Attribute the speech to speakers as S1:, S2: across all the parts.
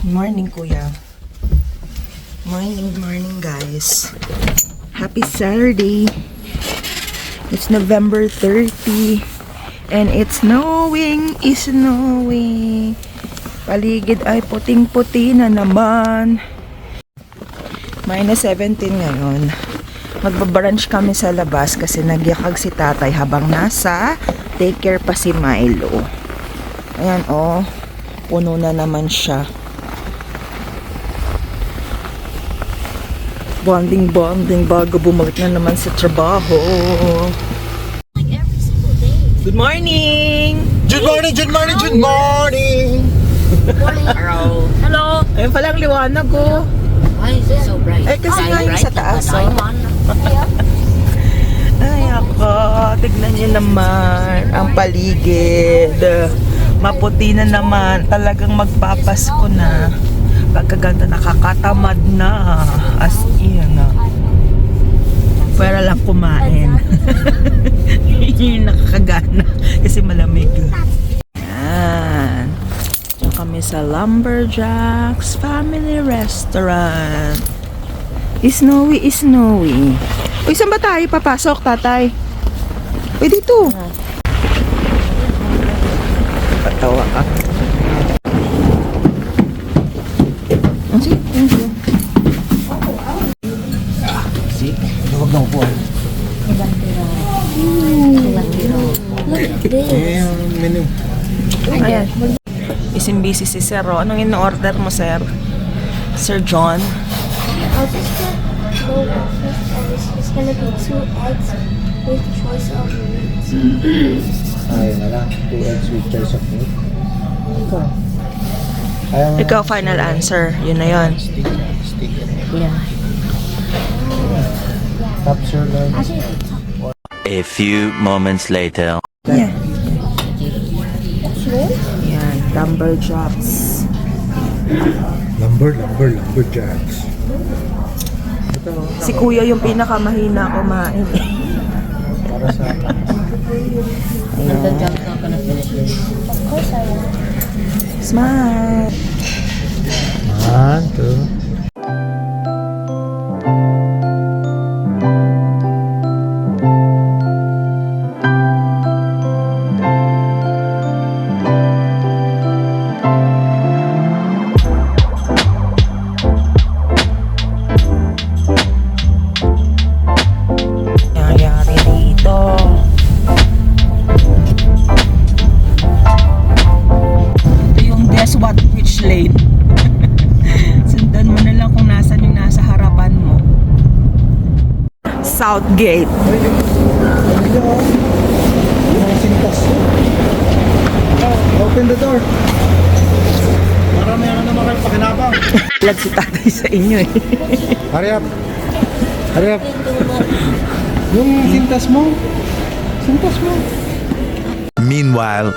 S1: Morning, kuya. Morning, guys. Happy Saturday. It's November 30. And it's snowing. Paligid ay puting-puti na naman. Minus 17 ngayon. Magbabrunch kami sa labas kasi nagyakag si tatay habang nasa daycare pa si Milo. Ayan, oh. Puno na naman siya. Bonding bago bumalik na naman sa trabaho. Good morning!
S2: Good morning!
S3: Hello.
S1: Ayun palang liwanag ko.
S3: Why is it so bright?
S1: Eh, kasi nga yung sa taas, oh.
S3: oh.
S1: Ay, ako. Tignan niyo naman ang paligid. Maputi na naman. Talagang magpapasko na. Pagkaganda, nakakatamad na. As in. Para lang kumain. Yun yung nakakagana. Kasi malamig. Yan. Diyan kami sa Lumberjacks Family Restaurant. Snowy. Uy, saan ba tayo papasok, tatay? Uy, dito. Patawa ka. Thank you.
S2: Huwag na upuan. Menu.
S1: Ayan. Busy si Sir. Anong in-order mo, Sir? Sir John?
S4: I'll just get low breakfast and it's gonna be 2 eggs with choice of meats.
S2: Ayun na lang. 2 eggs with choice of meat.
S1: Ikaw, final answer. Yun na yun.
S2: Steak.
S1: Yeah.
S2: Top sirloin.
S5: A few moments later.
S1: Yeah. Yan. Lumberjacks.
S2: Lumberjacks.
S1: Si Kuya yung pinakamahina kumain.
S2: Para sa
S4: Of course I will.
S1: Smile.
S2: 1, 2.
S1: Nangyari dito. Ito yung guess what which lane. Sundan mo na lang kung nasan yung nasa harapan mo. Southgate.
S2: Mga sintas. Open the door. Marami ka naman kayo pakinabang.
S1: Lag si tatay sa inyo eh.
S2: Hurry up. Yung sintas mo.
S5: Meanwhile,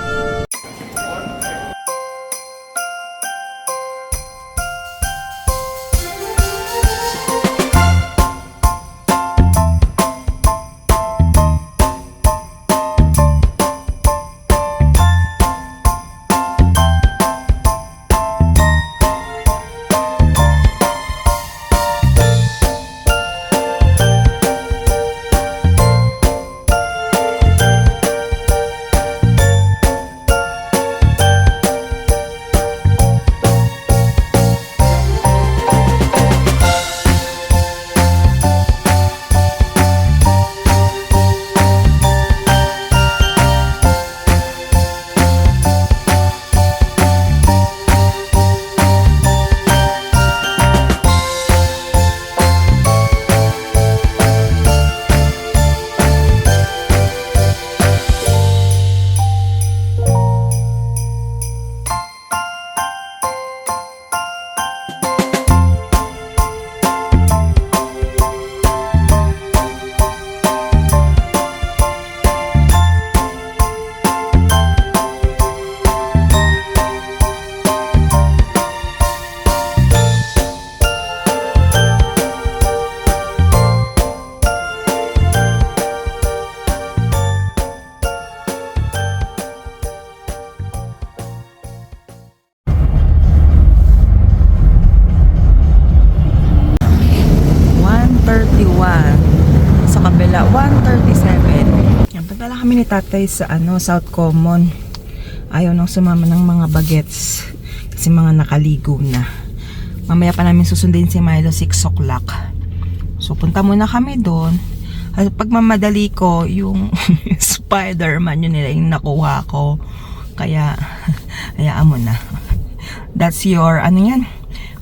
S1: ni tatay sa South Common. Ayaw nang sumama ng mga bagets kasi mga nakaligo na. Mamaya pa namin susundin si Milo 6 o'clock. So punta muna kami doon. At pag mamadali ko, yung Spider-Man yun nila yung nakuha ko. Kaya hayaan mo na. That's your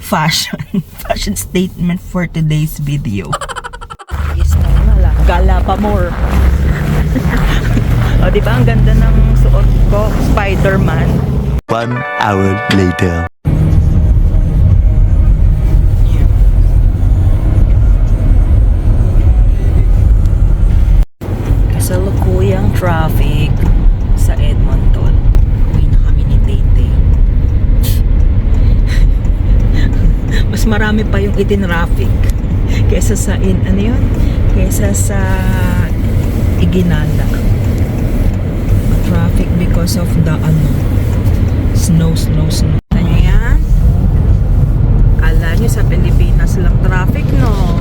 S1: fashion statement for today's video. Yes, na lang. Gala pa more. O, diba? Ang ganda ng suot ko. Spider-Man.
S5: 1 hour later. Kasalukuyang traffic sa Edmonton. Uwi na kami ni Tete. Mas marami pa yung itin-traffic kesa sa kesa sa Iginala. Traffic because of the snow. Ano yan? Kala nyo sa Pilipinas lang traffic, no?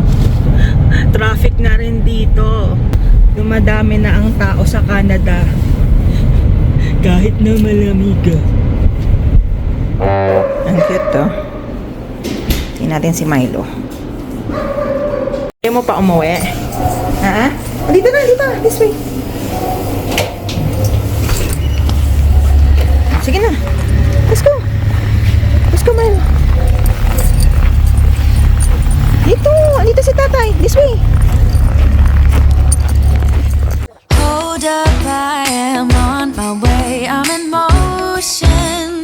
S5: Traffic na rin dito. Dumadami na ang tao sa Canada. Kahit na malamig. Ang cute, to. Tingnan natin si Milo. Ayaw mo pa umuwi? Ha? Dito na. This way. Sige na. Let's go, Milo. Dito si tatay. This way.
S3: Hold up, I am on my way. I'm in motion.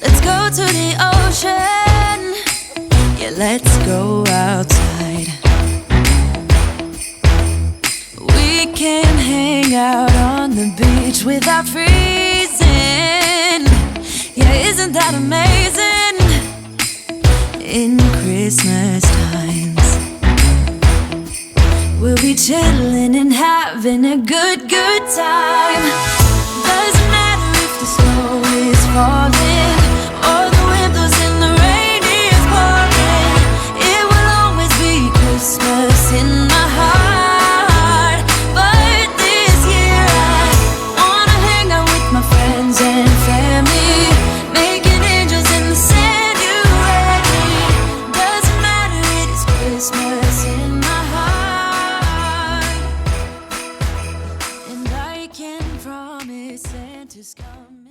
S3: Let's go to the ocean. Yeah, let's go outside. We can hang out on the beach without freezing. Yeah, isn't that amazing? In Christmas times, we'll be chilling and having a good time. Doesn't matter if the snow is falling or the wind blows and the rain is pouring. It will always be Christmas in my heart. But this year I wanna hang out with my friends and family, making angels in the sand. You ready? Doesn't matter, it is Christmas in my heart. And I can promise Santa's coming.